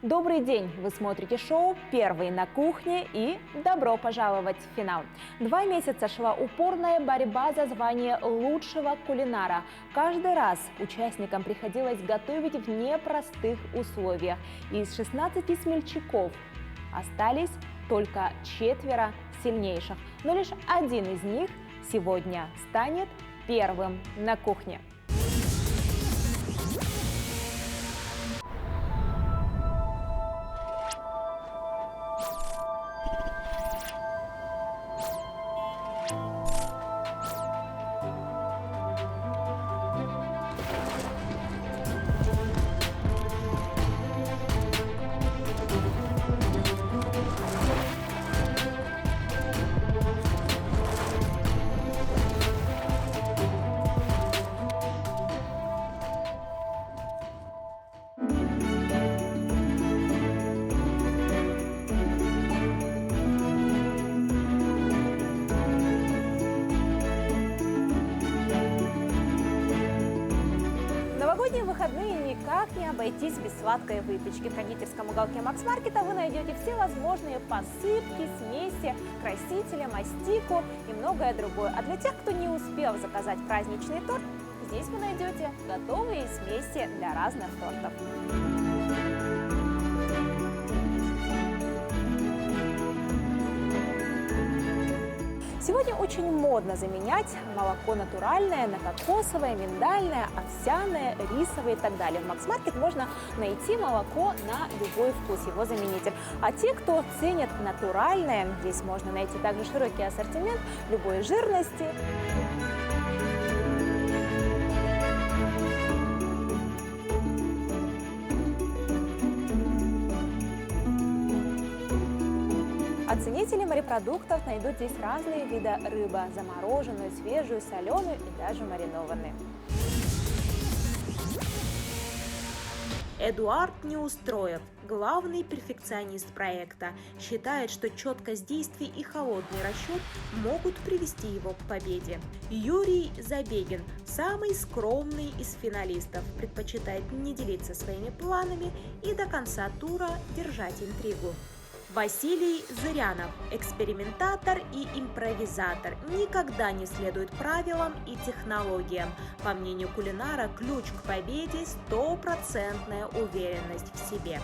Добрый день! Вы смотрите шоу «Первый на кухне» и добро пожаловать в финал. 2 месяца шла упорная борьба за звание лучшего кулинара. Каждый раз участникам приходилось готовить в непростых условиях. Из 16 смельчаков остались только 4 сильнейших. Но лишь один из них сегодня станет первым на кухне. Новогодние выходные никак не обойтись без сладкой выпечки. В кондитерском уголке Макс-маркета вы найдете все возможные посыпки, смеси, красители, мастику и многое другое. А для тех, кто не успел заказать праздничный торт, здесь вы найдете готовые смеси для разных тортов. Сегодня очень модно заменять молоко натуральное на кокосовое, миндальное, овсяное, рисовое и так далее. В Макс-маркет можно найти молоко на любой вкус, его заменитель. А те, кто ценит натуральное, здесь можно найти также широкий ассортимент любой жирности. А ценители морепродуктов найдут здесь разные виды рыбы – замороженную, свежую, соленую и даже маринованную. Эдуард Неустроев, главный перфекционист проекта, считает, что четкость действий и холодный расчет могут привести его к победе. Юрий Забегин, самый скромный из финалистов, предпочитает не делиться своими планами и до конца тура держать интригу. Василий Зырянов, экспериментатор и импровизатор, никогда не следует правилам и технологиям. По мнению кулинара, ключ к победе – 100% уверенность в себе.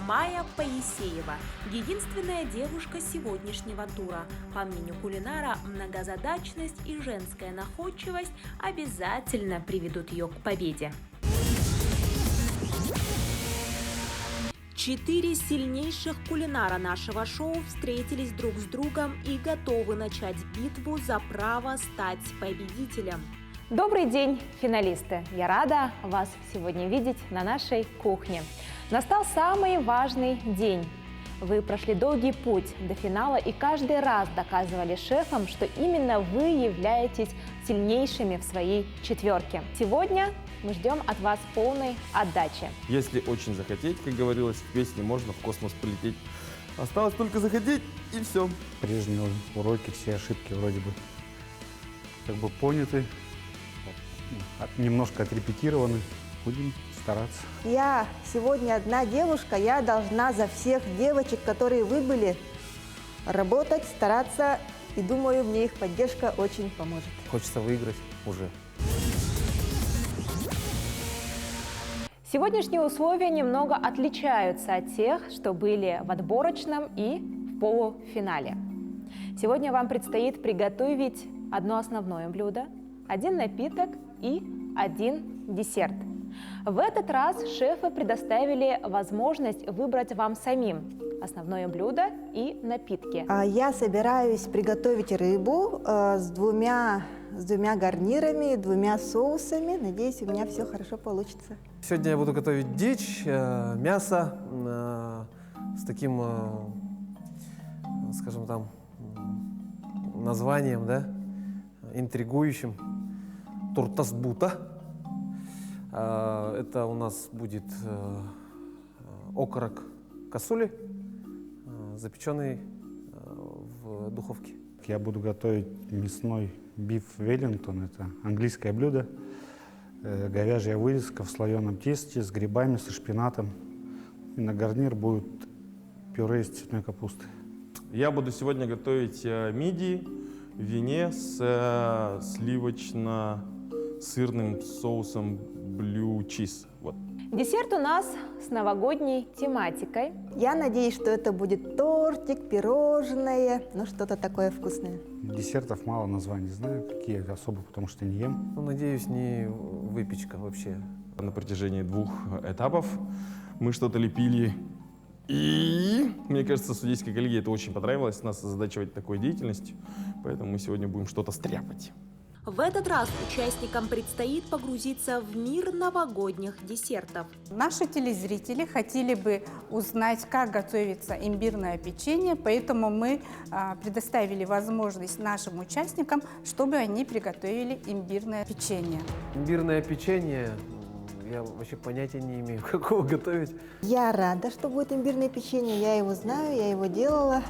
Майя Паисеева, единственная девушка сегодняшнего тура. По мнению кулинара, многозадачность и женская находчивость обязательно приведут ее к победе. 4 сильнейших кулинара нашего шоу встретились друг с другом и готовы начать битву за право стать победителем. Добрый день, финалисты! Я рада вас сегодня видеть на нашей кухне. Настал самый важный день. Вы прошли долгий путь до финала и каждый раз доказывали шефам, что именно вы являетесь сильнейшими в своей четверке. Сегодня мы ждем от вас полной отдачи. Если очень захотеть, как говорилось в песне, можно в космос полететь. Осталось только захотеть, и все. Прежние уроки, все ошибки вроде бы как бы поняты, немножко отрепетированы. Будем стараться. Я сегодня одна девушка, я должна за всех девочек, которые выбыли, работать, стараться. И думаю, мне их поддержка очень поможет. Хочется выиграть уже. Сегодняшние условия немного отличаются от тех, что были в отборочном и в полуфинале. Сегодня вам предстоит приготовить одно основное блюдо, один напиток и один десерт. В этот раз шефы предоставили возможность выбрать вам самим основное блюдо и напитки. Я собираюсь приготовить рыбу с двумя гарнирами, 2 соусами. Надеюсь, у меня все хорошо получится. Сегодня я буду готовить дичь, мясо с таким, скажем там, названием, да, интригующим – туртасбута. Это у нас будет окорок косули, запеченный в духовке. Я буду готовить мясной биф Веллингтон. Это английское блюдо. Говяжья вырезка в слоеном тесте с грибами, со шпинатом. И на гарнир будет пюре из цветной капусты. Я буду сегодня готовить мидии в вине с сливочно-сырным соусом blue cheese. Вот. Десерт у нас с новогодней тематикой. Я надеюсь, что это будет тортик, пирожное, ну что-то такое вкусное. Десертов мало, названий знаю, какие особо, потому что не ем. Ну, надеюсь, не выпечка вообще. На протяжении 2 этапов мы что-то лепили. И мне кажется, судейской коллегии это очень понравилось, нас озадачивать такой деятельностью, поэтому мы сегодня будем что-то стряпать. В этот раз участникам предстоит погрузиться в мир новогодних десертов. Наши телезрители хотели бы узнать, как готовится имбирное печенье, поэтому мы предоставили возможность нашим участникам, чтобы они приготовили имбирное печенье. Имбирное печенье, я вообще понятия не имею, как его готовить. Я рада, что будет имбирное печенье, я его знаю, я его делала.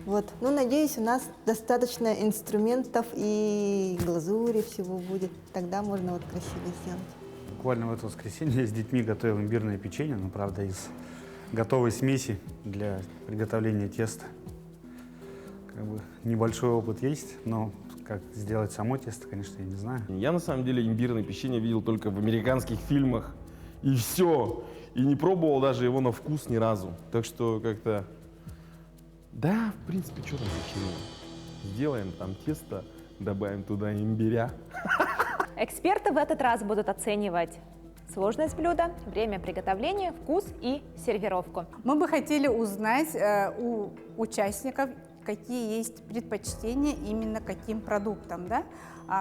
Вот. Ну, надеюсь, у нас достаточно инструментов и глазури всего будет. Тогда можно вот красиво сделать. Буквально в это воскресенье я с детьми готовил имбирное печенье, но, правда, из готовой смеси для приготовления теста. Как бы небольшой опыт есть, но как сделать само тесто, конечно, я не знаю. Я на самом деле имбирное печенье видел только в американских фильмах, и все. И не пробовал даже его на вкус ни разу. Так что как-то... Да, в принципе, что там печенье? Сделаем там тесто, добавим туда имбиря. Эксперты в этот раз будут оценивать сложность блюда, время приготовления, вкус и сервировку. Мы бы хотели узнать у участников, какие есть предпочтения именно каким продуктам. Да?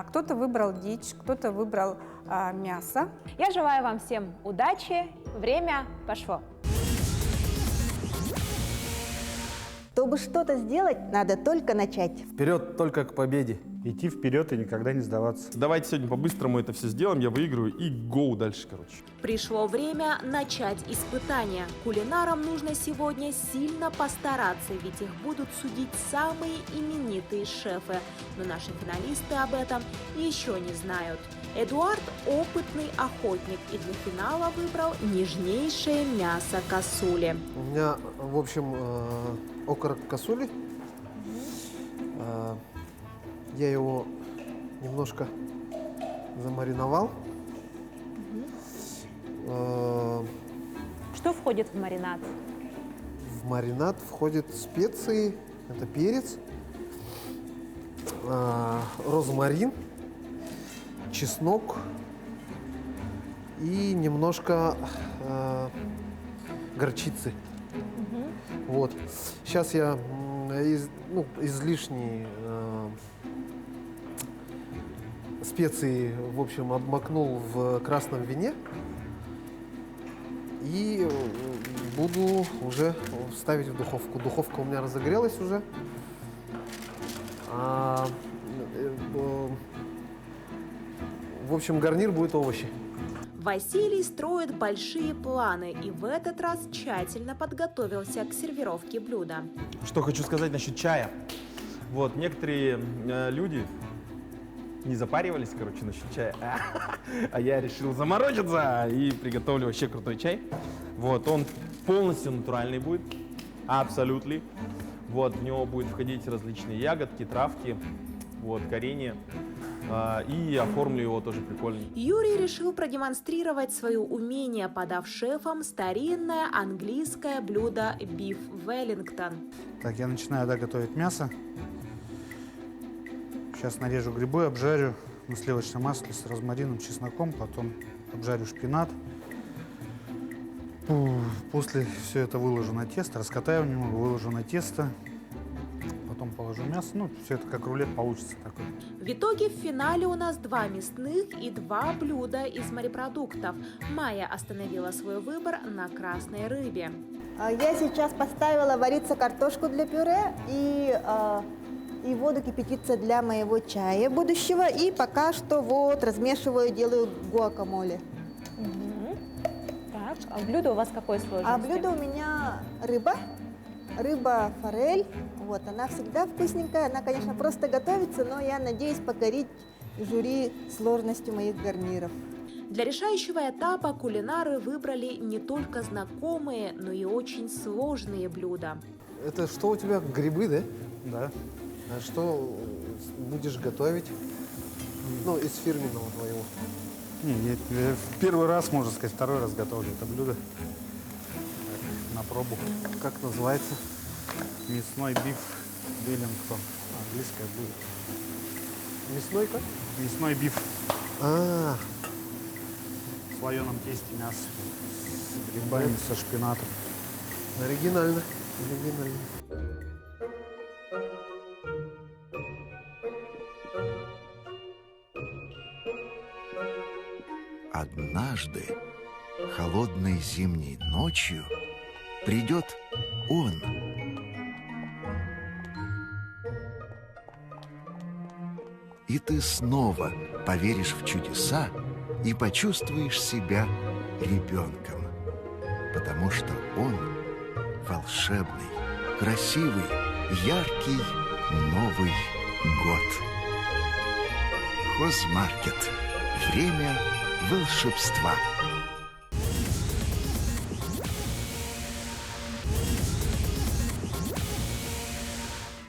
Кто-то выбрал дичь, кто-то выбрал мясо. Я желаю вам всем удачи. Время пошло. Чтобы что-то сделать, надо только начать. Вперед только к победе. Идти вперед и никогда не сдаваться. Давайте сегодня по-быстрому это все сделаем, я выиграю и гоу дальше, короче. Пришло время начать испытания. Кулинарам нужно сегодня сильно постараться, ведь их будут судить самые именитые шефы. Но наши финалисты об этом еще не знают. Эдуард – опытный охотник и для финала выбрал нежнейшее мясо косули. У меня, в общем, окорок косули. Я его немножко замариновал. Что входит в маринад? В маринад входят специи, это перец, розмарин, чеснок и немножко горчицы. Вот. Сейчас я излишние специи, в общем, обмакнул в красном вине и буду уже ставить в духовку. Духовка у меня разогрелась уже. В общем, гарнир будет овощи. Василий строит большие планы и в этот раз тщательно подготовился к сервировке блюда. Что хочу сказать насчет чая. Вот, некоторые люди не запаривались, короче, насчет чая, а я решил заморочиться и приготовлю вообще крутой чай. Вот, он полностью натуральный будет, абсолютно. Вот, в него будут входить различные ягодки, травки, вот, коренья. И оформлю его тоже прикольно. Юрий решил продемонстрировать свое умение, подав шефам старинное английское блюдо биф веллингтон. Так, я начинаю готовить мясо. Сейчас нарежу грибы, обжарю на сливочном масле с розмарином, чесноком, потом обжарю шпинат. После все это выложу на тесто, раскатаю немного, выложу на тесто. Потом положу мясо, ну, все это как рулет получится такой. В итоге в финале у нас 2 мясных и 2 блюда из морепродуктов. Майя остановила свой выбор на красной рыбе. Я сейчас поставила вариться картошку для пюре и воду кипятиться для моего чая будущего. И пока что вот размешиваю, делаю гуакамоле. Так, а блюдо у вас какой сложности? А блюдо у меня рыба-форель. Вот, она всегда вкусненькая. Она, конечно, просто готовится, но я надеюсь покорить жюри сложностью моих гарниров. Для решающего этапа кулинары выбрали не только знакомые, но и очень сложные блюда. Это что у тебя, грибы, да? Да. А что будешь готовить? Ну, из фирменного твоего. Нет, я в первый раз, можно сказать, второй раз готовлю это блюдо. Так, на пробу. Как называется? Мясной биф Веллингтон. Английское будет. Мясной как? Мясной биф. А, В слоеном тесте мясо. С грибами, со шпинатом. оригинально. Оригинально. Однажды, холодной зимней ночью, придет он. И ты снова поверишь в чудеса и почувствуешь себя ребенком, потому что он волшебный, красивый, яркий Новый год. Хозмаркет. Время волшебства.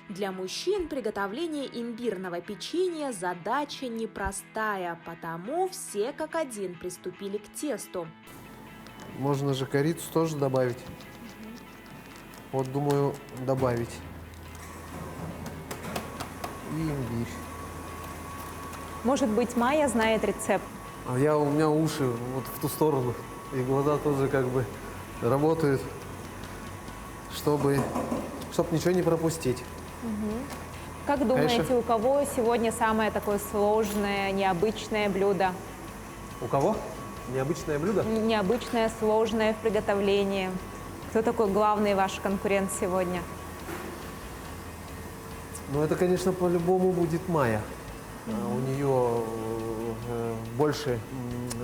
Для мужчин приготовление имбирного печенья задача непростая, потому все как один приступили к тесту. Можно же корицу тоже добавить. Вот думаю добавить. И имбирь. Может быть, Майя знает рецепт? А у меня уши вот в ту сторону. И глаза тоже как бы работают, чтобы ничего не пропустить. Как думаете, Конечно. у кого сегодня самое такое сложное, необычное блюдо? У кого? Необычное блюдо? Необычное, сложное в приготовлении. Кто такой главный ваш конкурент сегодня? Ну, это, конечно, по-любому будет Майя. У нее больше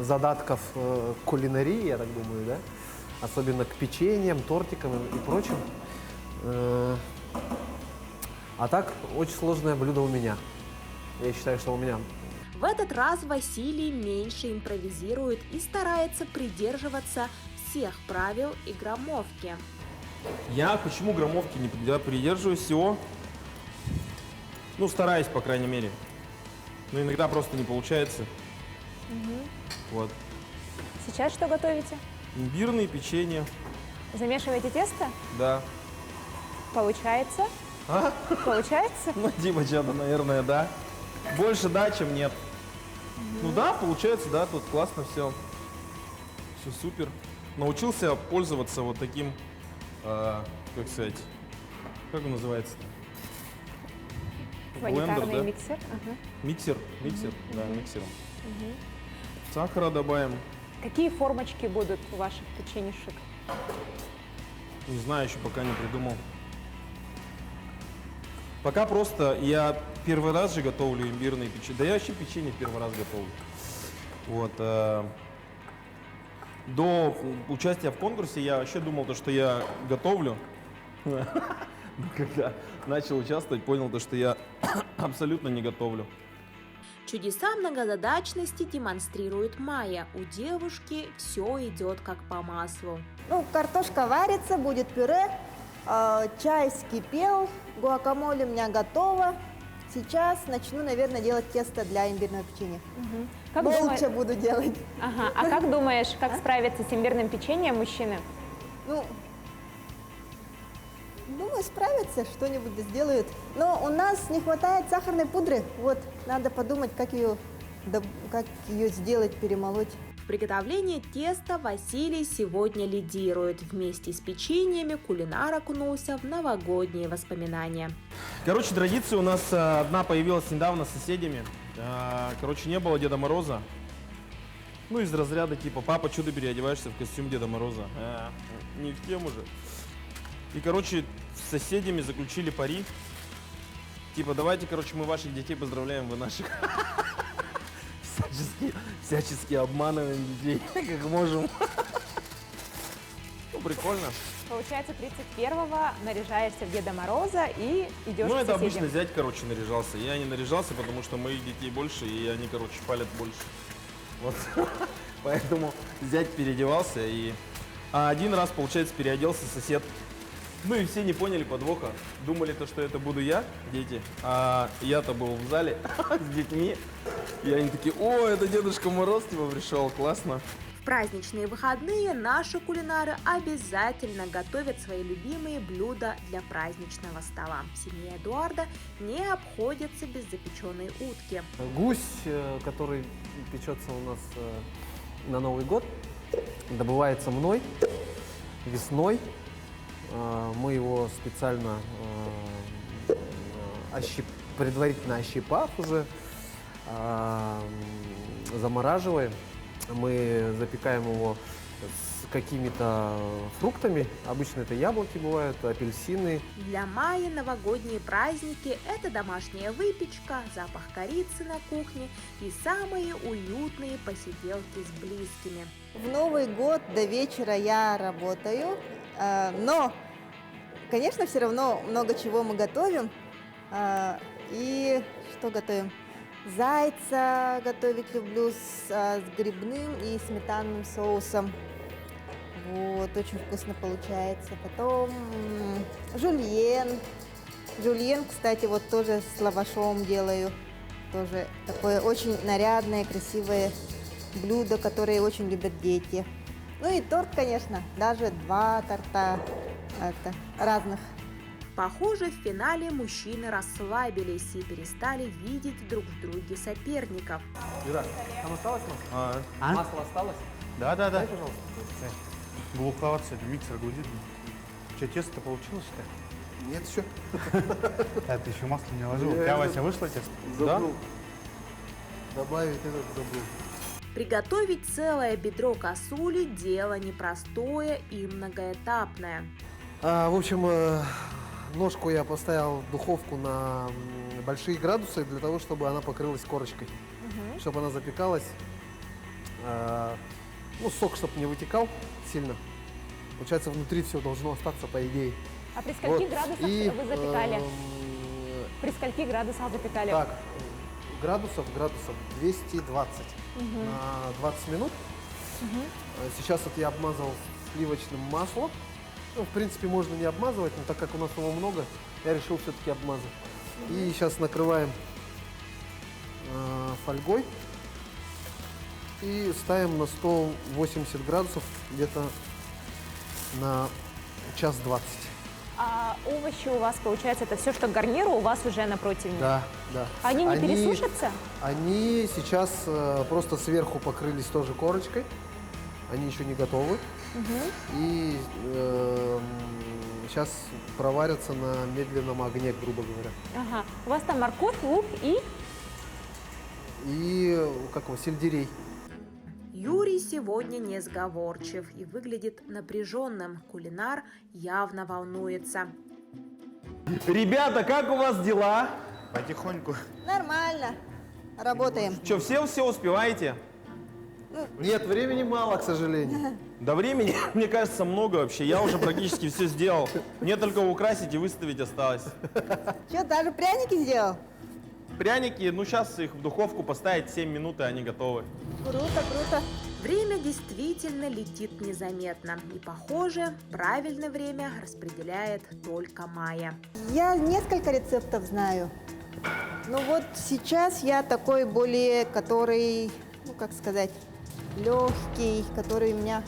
задатков к кулинарии, я так думаю, да? Особенно к печеньям, тортикам и прочим. А так, очень сложное блюдо у меня. Я считаю, что у меня. В этот раз Василий меньше импровизирует и старается придерживаться всех правил и граммовки. Я почему граммовки не придерживаюсь всего? Ну, стараюсь, по крайней мере. Но иногда просто не получается. Вот. Сейчас что готовите? Имбирные печенья, Замешиваете тесто? да. Получается? А? Получается? Ну, типа что-то, наверное, да. Больше да, чем нет. Ну да, получается, да, тут классно все. Все супер. Научился пользоваться вот таким, как сказать, как он называется? Планетарный да? миксер? Ага. Миксер, да, миксером. Сахара добавим. Какие формочки будут у ваших печеньишек? Не знаю, еще пока не придумал. Пока просто я первый раз же готовлю имбирные печенья. Да я вообще печенье первый раз готовлю. Вот. До участия в конкурсе я вообще думал, что я готовлю. Но когда начал участвовать, понял, что я абсолютно не готовлю. Чудеса многозадачности демонстрирует Майя. У девушки все идет как по маслу. Ну, картошка варится, будет пюре, чай вскипел, гуакамоле у меня готово. Сейчас начну, наверное, делать тесто для имбирного печенья. Как Молча буду делать. Ага. А как думаешь, как справятся с имбирным печеньем мужчины? Ну, думаю, справятся, что-нибудь сделают. Но у нас не хватает сахарной пудры. Вот, надо подумать, как ее сделать, перемолоть. В приготовлении теста Василий сегодня лидирует. Вместе с печеньями кулинар окунулся в новогодние воспоминания. Короче, традиция у нас одна появилась недавно с соседями. Короче, не было Деда Мороза. Ну, из разряда типа, папа, что ты переодеваешься в костюм Деда Мороза? Не в тему же. И, короче, с соседями заключили пари. Типа, давайте, короче, мы ваших детей поздравляем, вы наших. Всячески обманываем детей, как можем. Ну, прикольно. Получается, 31-го наряжаешься в Деда Мороза и идешь Ну, к это соседям. обычно зять, короче, наряжался. Я не наряжался, потому что моих детей больше, и они, короче, палят больше. Вот. Поэтому зять переодевался, и один раз, получается, переоделся сосед. Ну и все не поняли подвоха. Думали, что это буду я, дети, а я-то был в зале с детьми. И они такие: о, это Дедушка Мороз, типа, пришел, классно. В праздничные выходные наши кулинары обязательно готовят свои любимые блюда для праздничного стола. В семье Эдуарда не обходится без запеченной утки. Гусь, который печется у нас на Новый год, добывается мной весной. Мы его специально, предварительно ощипав уже, замораживаем. Мы запекаем его с какими-то фруктами. Обычно это яблоки бывают, апельсины. Для Майи новогодние праздники – это домашняя выпечка, запах корицы на кухне и самые уютные посиделки с близкими. В Новый год до вечера я работаю, но, конечно, все равно много чего мы готовим. И что готовим? Зайца готовить люблю с грибным и сметанным соусом. Вот, очень вкусно получается. Потом жульен. Жульен, кстати, вот тоже с лавашом делаю. Тоже такое очень нарядное, красивое блюдо, которое очень любят дети. Ну и торт, конечно, даже 2 торта разных. Похоже, в финале мужчины расслабились и перестали видеть друг в друге соперников. Юра, там осталось масло? Масло осталось? Да. Дай, пожалуйста. Глуховато сегодня, миксер гудит. Что, тесто получилось, что ли? Нет еще. А ты еще масло не ложил. У Я тебя, это Вася, вышло тесто? Забыл. Добавить этот забыл. Приготовить целое бедро косули – дело непростое и многоэтапное. В общем, ножку я поставил в духовку на большие градусы для того, чтобы она покрылась корочкой, чтобы она запекалась. Ну, сок, чтобы не вытекал сильно. Получается, внутри все должно остаться, по идее. А при скольких Вот. градусах И, вы запекали? При скольких градусах запекали? Так, градусов 220 на 20 минут. Сейчас вот я обмазал сливочным маслом. Ну, в принципе, можно не обмазывать, но так как у нас его много, я решил все-таки обмазать. И сейчас накрываем фольгой и ставим на 180 градусов где-то на 1:20. А овощи у вас, получается, это все, что к гарниру, у вас уже на противне? Да. Они не пересушатся? Они сейчас просто сверху покрылись тоже корочкой. Они еще не готовы. И сейчас проварятся на медленном огне, грубо говоря. Ага. У вас там морковь, лук И сельдерей. Юрий сегодня несговорчив и выглядит напряженным. Кулинар явно волнуется. Ребята, как у вас дела? Потихоньку. Нормально. Работаем. Что, все успеваете? Нет, времени мало, к сожалению. Да времени, мне кажется, много вообще. Я уже практически все сделал. Мне только украсить и выставить осталось. Что, даже пряники сделал? Пряники, сейчас их в духовку поставить 7 минут, и они готовы. Круто. Время действительно летит незаметно. И, похоже, правильное время распределяет только Майя. Я несколько рецептов знаю. Но вот сейчас я такой более, который, легкий, который у меня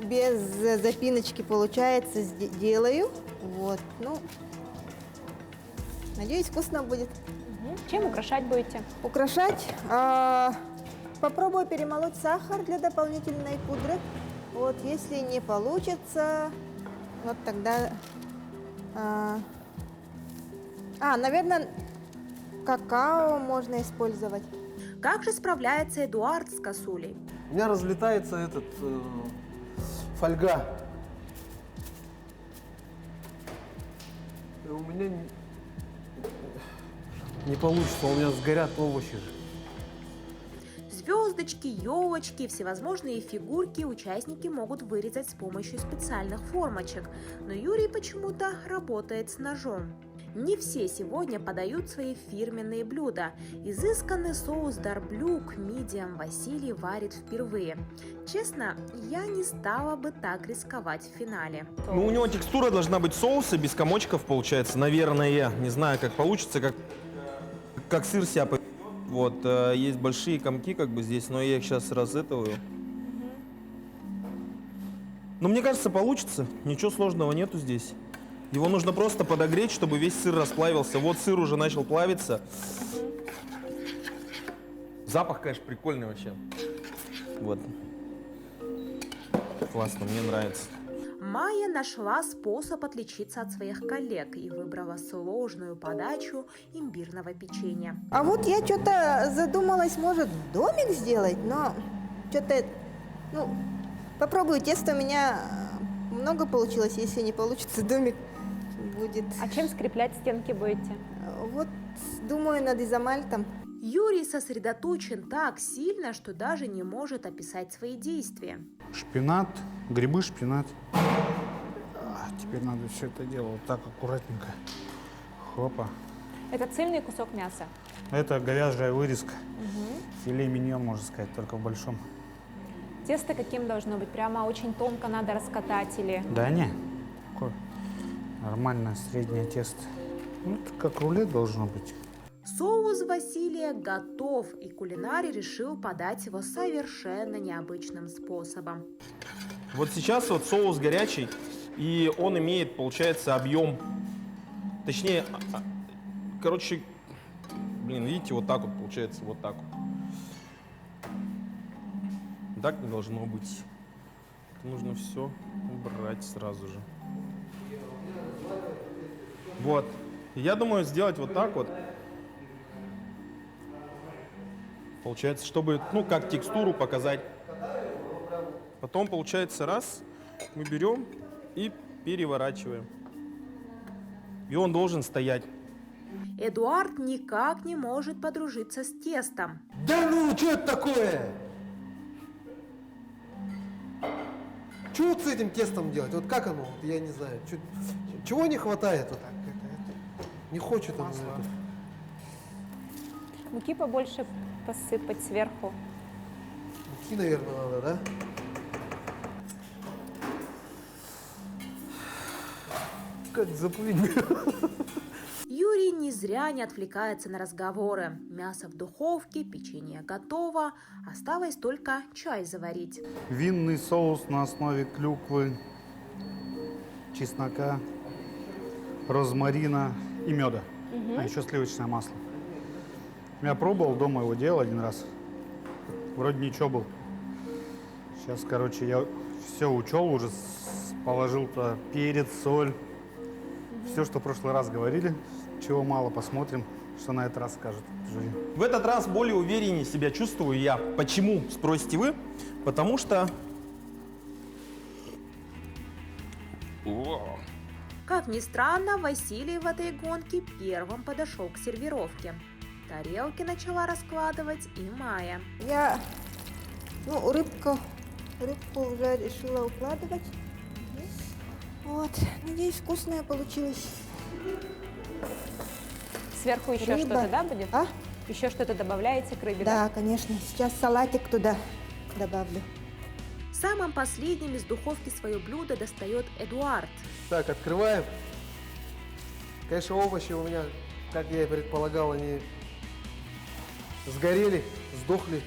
без запиночки получается, делаю. Вот, надеюсь, вкусно будет. Чем украшать будете? Украшать, попробую перемолоть сахар для дополнительной пудры. Вот, если не получится, вот тогда, наверное, какао можно использовать. Как же справляется Эдуард с косулей? У меня разлетается фольга. И у меня не получится, у меня сгорят овощи же. Звездочки, елочки, всевозможные фигурки участники могут вырезать с помощью специальных формочек. Но Юрий почему-то работает с ножом. Не все сегодня подают свои фирменные блюда. Изысканный соус дарблюк медиум Василий варит впервые. Честно, я не стала бы так рисковать в финале. Ну, у него текстура должна быть соуса, без комочков получается, наверное. Не знаю, как получится, как сыр себя поведет. Вот, есть большие комки как бы здесь, но я их сейчас разэтываю. Но мне кажется, получится. Ничего сложного нету здесь. Его нужно просто подогреть, чтобы весь сыр расплавился. Вот сыр уже начал плавиться. Запах, конечно, прикольный вообще. Вот. Классно, мне нравится. Майя нашла способ отличиться от своих коллег и выбрала сложную подачу имбирного печенья. А вот я что-то задумалась, может, домик сделать, но что-то, ну, попробую. Тесто у меня много получилось, если не получится, домик будет. А чем скреплять стенки будете? Вот, думаю, над изомальтом. Юрий сосредоточен так сильно, что даже не может описать свои действия. Шпинат, грибы, шпинат. Теперь надо все это дело вот так аккуратненько. Хопа. Это цельный кусок мяса. Это говяжья вырезка. Филе миньон, можно сказать, только в большом. Тесто каким должно быть? Прямо очень тонко надо раскатать или... Да не, такое нормальное среднее тесто. Ну, это как рулет должно быть. Соус Василия готов, и кулинарий решил подать его совершенно необычным способом. Вот сейчас вот соус горячий, и он имеет, получается, объем, точнее, короче, блин, видите, вот так вот получается, вот так вот. Так не должно быть. Нужно все убрать сразу же. Вот. И я думаю, сделать вот так вот. Получается, чтобы, ну, как текстуру показать. Потом, получается, раз, мы берем и переворачиваем. И он должен стоять. Эдуард никак не может подружиться с тестом. Да ну, что это такое? Что вот с этим тестом делать? Вот как оно? Вот я не знаю. Чего не хватает? Вот? Не хочет он. Муки побольше посыпать сверху. Муки, наверное, надо, да? Как заплыть? Юрий не зря не отвлекается на разговоры. Мясо в духовке, печенье готово. Осталось только чай заварить. Винный соус на основе клюквы, чеснока, розмарина и меда. А еще сливочное масло. Я пробовал дома его делал один раз. Вроде ничего был. Сейчас, короче, я все учел уже, положил туда перец, соль. Все, что в прошлый раз говорили, чего мало, посмотрим, что на этот раз скажет жюри. В этот раз более увереннее себя чувствую я. Почему, спросите вы? Потому что... Как ни странно, Василий в этой гонке первым подошел к сервировке. Тарелки начала раскладывать и Майя. Я, рыбку уже решила укладывать. Вот, надеюсь, вкусная получилась. Сверху еще Рыба. что-то, да, будет? А? Еще что-то добавляете к рыбе? Да, конечно. Сейчас салатик туда добавлю. Самым последним из духовки свое блюдо достает Эдуард. Так, открываем. Конечно, овощи у меня, как я и предполагал, они сгорели, сдохли.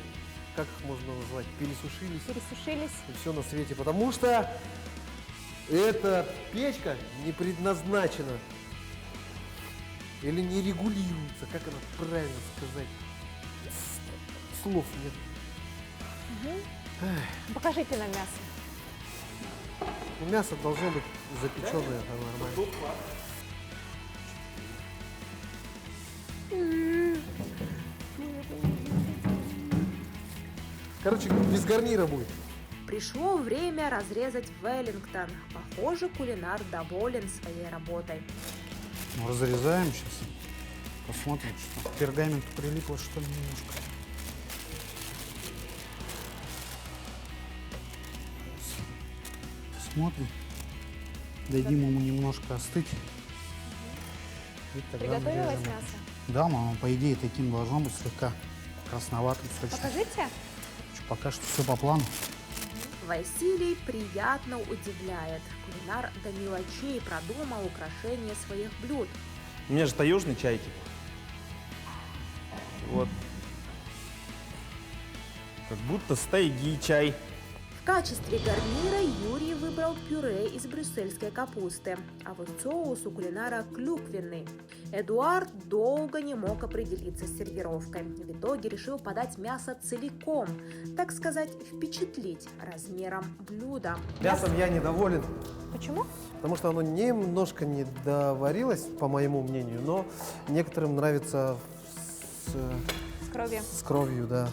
Как их можно назвать? Пересушились. Пересушились. И все на свете. Потому что эта печка не предназначена или не регулируется. Как она правильно сказать? Слов нет. Покажите нам мясо. Ну, мясо должно быть запеченное, это нормально. Короче, без гарнира будет. Пришло время разрезать Веллингтон. Похоже, кулинар доволен своей работой. Ну, разрезаем сейчас. Посмотрим, что к пергаменту прилипло, что ли, немножко. Смотрим. Дадим ему немножко остыть. И тогда мы Приготовилось режем. мясо? Да, мама, по идее, таким должно быть слегка красноватым, сочным. Покажите. Пока что все по плану. Василий приятно удивляет. Кулинар до мелочей продумал украшение своих блюд. У меня же таежный чай, типа. Вот. Как будто с тайги чай. В качестве гарнира Юрий выбрал пюре из брюссельской капусты, а вот соус у кулинара клюквенный. Эдуард долго не мог определиться с сервировкой. В итоге решил подать мясо целиком, так сказать, впечатлить размером блюда. Мясом я недоволен, Почему? потому что оно немножко не доварилось, по моему мнению, но некоторым нравится С кровью. с кровью, да.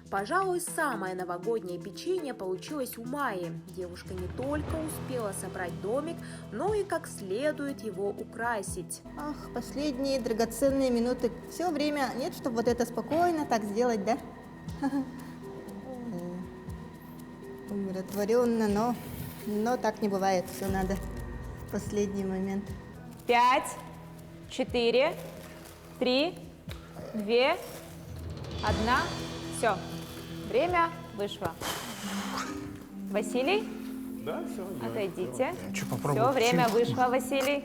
Пожалуй, самое новогоднее печенье получилось у Майи. Девушка не только успела собрать домик, но и как следует его украсить. Ах, последние драгоценные минуты. Все время нет, чтобы вот это спокойно так сделать, да? Умиротворенно, но так не бывает. Все надо в последний момент. 5, 4, 3, 2, 1. Все. Время вышло. Василий, Да, все. отойдите. Что, Все, попробуем? время вышло, Василий.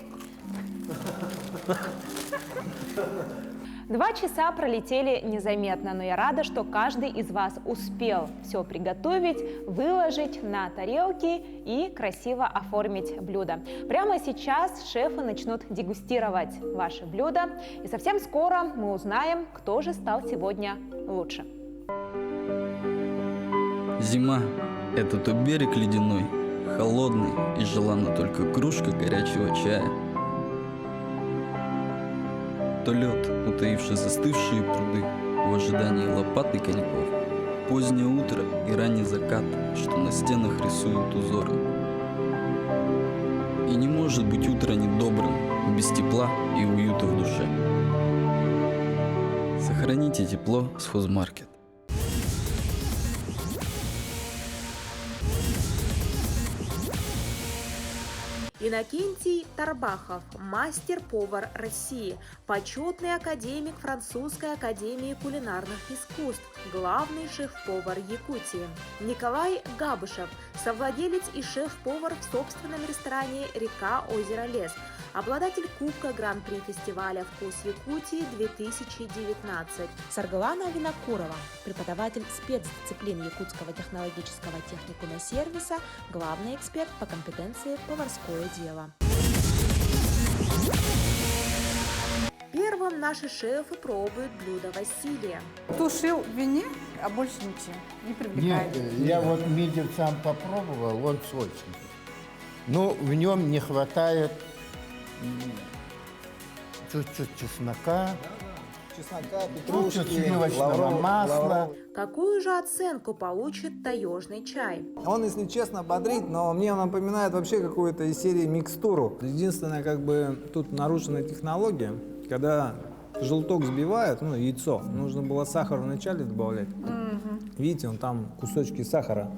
2 часа пролетели незаметно, но я рада, что каждый из вас успел все приготовить, выложить на тарелки и красиво оформить блюдо. Прямо сейчас шефы начнут дегустировать ваши блюда, и совсем скоро мы узнаем, кто же стал сегодня лучше. Зима – это то берег ледяной, холодный и желанна только кружка горячего чая. То лед, утаивший застывшие пруды в ожидании лопат и коньков. Позднее утро и ранний закат, что на стенах рисуют узоры. И не может быть утро недобрым, без тепла и уюта в душе. Сохраните тепло с Хозмаркет. Иннокентий Тарбахов, мастер-повар России, почетный академик Французской академии кулинарных искусств, главный шеф-повар Якутии. Николай Габышев, совладелец и шеф-повар в собственном ресторане «Река, озеро, лес», обладатель Кубка Гран-при фестиваля «Вкус Якутии-2019». Саргалана Винокурова, преподаватель спецдисциплин Якутского технологического техникума сервиса, главный эксперт по компетенции «Поварское дело». Первым наши шефы пробуют блюдо Василия. Тушил в вине, а больше ничем. Не привлекает. Нет, я вот мидию сам попробовал, он сочный. Но в нем не хватает чуть-чуть чеснока, чуть-чуть сливочного масла. Какую же оценку получит таежный чай? Он, если честно, бодрит, но мне он напоминает вообще какую-то из серии микстуру. Единственное, как бы тут нарушена технология, когда желток взбивают, ну, яйцо, нужно было сахар вначале добавлять. Видите, он там кусочки сахара.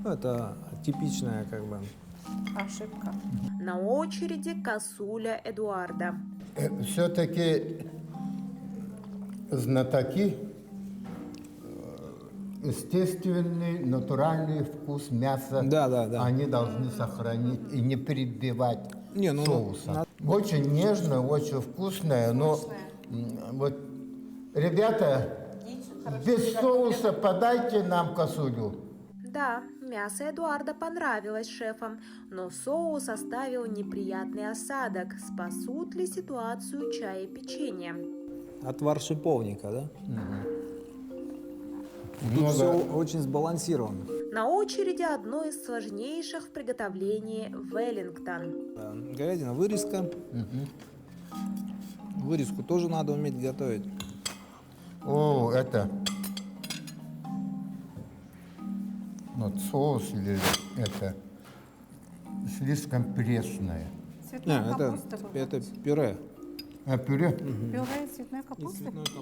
Ну, это типичная, как бы. Ошибка. На очереди косуля Эдуарда. Все-таки знатоки естественный, натуральный вкус мяса Да. они должны сохранить и не перебивать Не, ну, соусом. Очень нежно, очень вкусное, но вот, ребята, без соуса подайте нам косулю. Да, мясо Эдуарда понравилось шефам, но соус оставил неприятный осадок. Спасут ли ситуацию чай и печенье? Отвар шиповника, да? Тут Ну, все да. очень сбалансировано. На очереди одно из сложнейших в приготовлении Веллингтон. Говядина, вырезка. Вырезку тоже надо уметь готовить. О, это вот соус или это слишком пресное. Цветная Не, капуста бывает. это пюре. А пюре? Пюре из цветной капусты. капусты.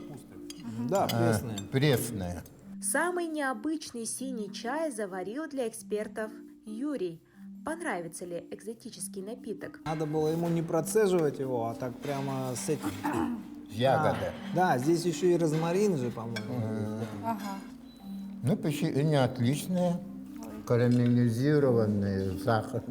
Да, пресное. Пресное. Самый необычный синий чай заварил для экспертов Юрий. понравится ли экзотический напиток. Надо было ему не процеживать его, а так прямо с этим. Ягода. Да, здесь еще и розмарин же, по-моему. Ну, печенье отличное. Карамелизированный сахар.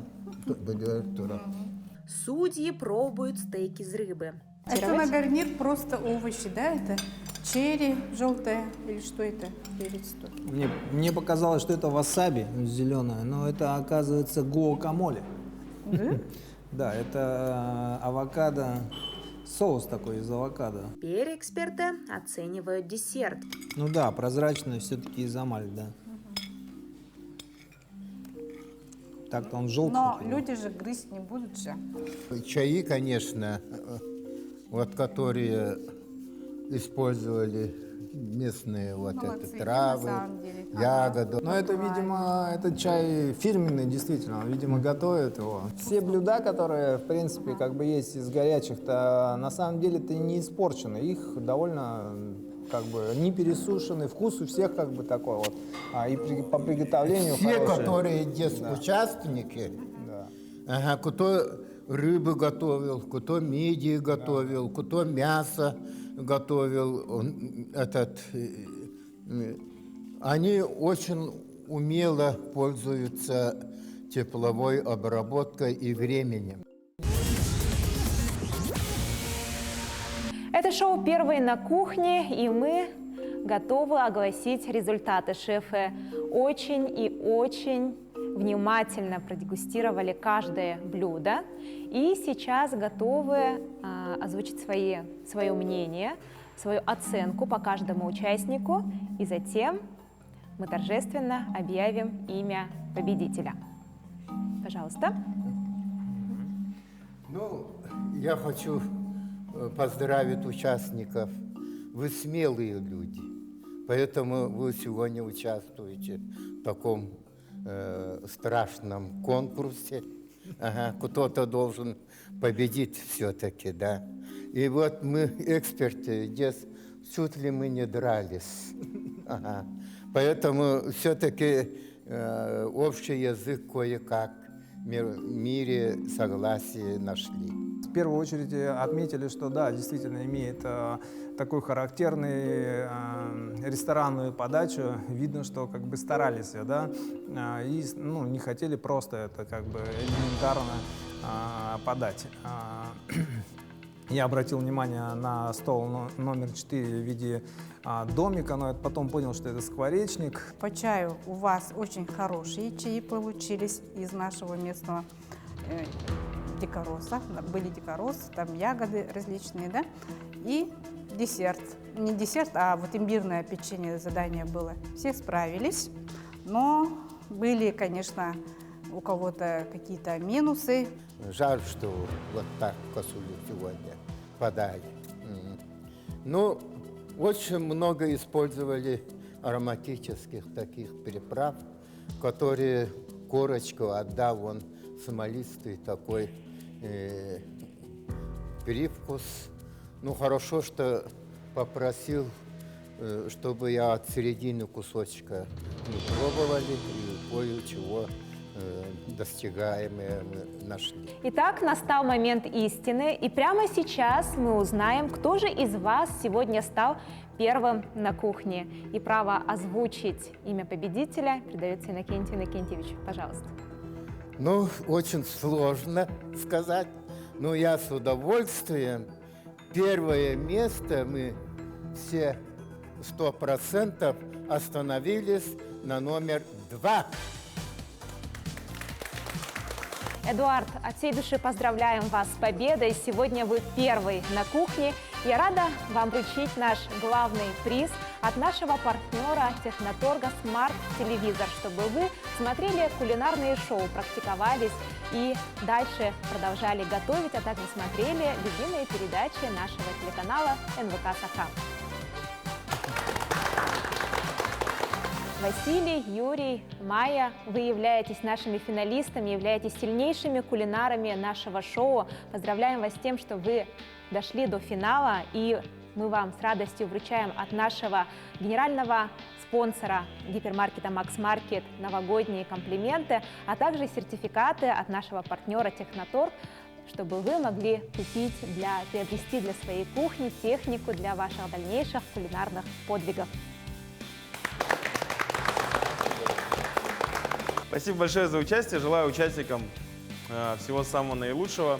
Судьи пробуют стейк из рыбы. Это на гарнир просто овощи, да? Это черри желтое или что это? Перец тут. Мне показалось, что это васаби зеленое, но это, оказывается, гуакамоле. Да? Да, это авокадо, соус такой из авокадо. Теперь эксперты оценивают десерт. Ну да, прозрачный все-таки изомаль, да. Так-то он желтый. Но люди же грызть не будут же. Чаи, конечно, вот которые использовали местные вот Молодцы, эти травы, на самом деле. Но ягоды. Ну, это, видимо, этот чай фирменный, действительно, он, видимо, готовит его. Все блюда, которые, в принципе, как бы есть из горячих-то, на самом деле-то не испорчены. Их довольно, как бы, не пересушенный, вкус у всех как бы такой вот. И по приготовлению Все, хороший. которые здесь участники, Да. ага, кто рыбы готовил, кто мидии готовил, кто мясо готовил, они очень умело пользуются тепловой обработкой и временем. Это шоу «Первые на кухне», и мы готовы огласить результаты. Шефы очень и очень внимательно продегустировали каждое блюдо и сейчас готовы озвучить свое мнение, свою оценку по каждому участнику, и затем мы торжественно объявим имя победителя. Пожалуйста. Ну, я хочу поздравить участников. Вы смелые люди, поэтому вы сегодня участвуете в таком страшном конкурсе. Ага, кто-то должен победить все-таки, да. И вот мы, эксперты, здесь чуть ли мы не дрались. Ага. Поэтому все-таки общий язык кое-как в мире согласие нашли. В первую очередь отметили, что да, действительно имеет такой характерный ресторанную подачу. Видно, что как бы старались, да, и не хотели просто это как бы элементарно подать. Я обратил внимание на стол номер 4 в виде домика, но я потом понял, что это скворечник. По чаю у вас очень хорошие чаи получились из нашего местного дикороса. Были дикоросы, там ягоды различные, да? И десерт. Не десерт, а вот имбирное печенье задание было. Все справились, но были, конечно, у кого-то какие-то минусы. Жаль, что вот так косулю сегодня подали. Ну, очень много использовали ароматических таких приправ, которые корочку отдал он смолистый такой привкус. Ну, хорошо, что попросил, чтобы я от середины кусочка не пробовали, и кое-чего достигаемые нашли. Итак, настал момент истины, и прямо сейчас мы узнаем, кто же из вас сегодня стал первым на кухне. И право озвучить имя победителя передается Иннокентию Иннокентьевичу. Пожалуйста. Ну, очень сложно сказать, но я с удовольствием. Первое место мы все 100% остановились на номер 2. Эдуард, от всей души поздравляем вас с победой. Сегодня вы первый на кухне. Я рада вам вручить наш главный приз от нашего партнера Техноторга Smart Телевизор, чтобы вы смотрели кулинарные шоу, практиковались и дальше продолжали готовить, а также смотрели любимые передачи нашего телеканала НВК Саха. Василий, Юрий, Майя, вы являетесь нашими финалистами, являетесь сильнейшими кулинарами нашего шоу. Поздравляем вас с тем, что вы дошли до финала, и мы вам с радостью вручаем от нашего генерального спонсора гипермаркета Макс-Маркет новогодние комплименты, а также сертификаты от нашего партнера Техноторг, чтобы вы могли приобрести для своей кухни технику для ваших дальнейших кулинарных подвигов. Спасибо большое за участие. Желаю участникам всего самого наилучшего.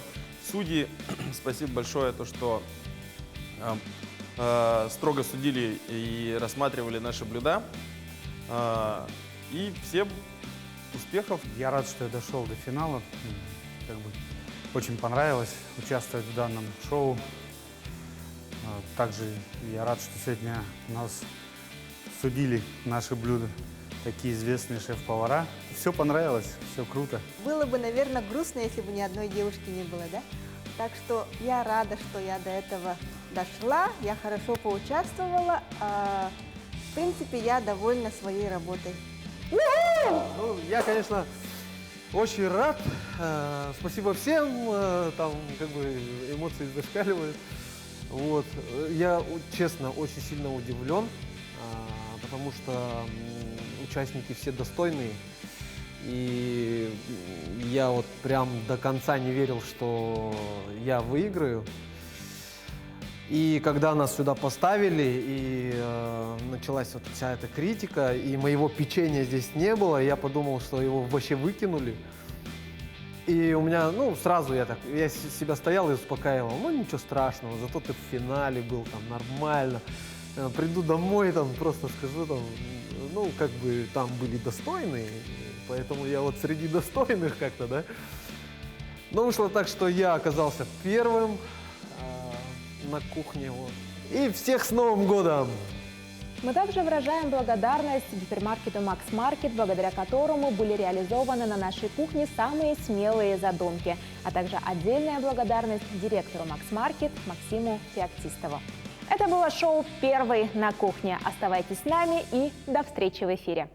Судьи, спасибо большое, что строго судили и рассматривали наши блюда. И всем успехов. Я рад, что я дошел до финала. Очень понравилось участвовать в данном шоу. Также я рад, что сегодня нас судили наши блюда такие известные шеф-повара. Все понравилось, все круто. Было бы, наверное, грустно, если бы ни одной девушки не было, да? Так что я рада, что я до этого дошла, я хорошо поучаствовала. В принципе, я довольна своей работой. Ну, я, конечно, очень рад. Спасибо всем. Там как бы эмоции зашкаливают. Вот. Я, честно, очень сильно удивлен, потому что участники все достойные. И я вот прям до конца не верил, что я выиграю. И когда нас сюда поставили, и началась вот вся эта критика, и моего печенья здесь не было, я подумал, что его вообще выкинули. И у меня, ну, сразу я себя стоял и успокаивал, ну, ничего страшного, зато ты в финале был, там, нормально. Приду домой, там, просто скажу, там, ну, как бы там были достойные, поэтому я вот среди достойных как-то, да. Но вышло так, что я оказался первым на кухне, вот. И всех с Новым годом! Мы также выражаем благодарность гипермаркету Макс-Маркет, благодаря которому были реализованы на нашей кухне самые смелые задумки, а также отдельная благодарность директору Макс-Маркет Максиму Феоктистову. Это было шоу «Первый на кухне». Оставайтесь с нами и до встречи в эфире.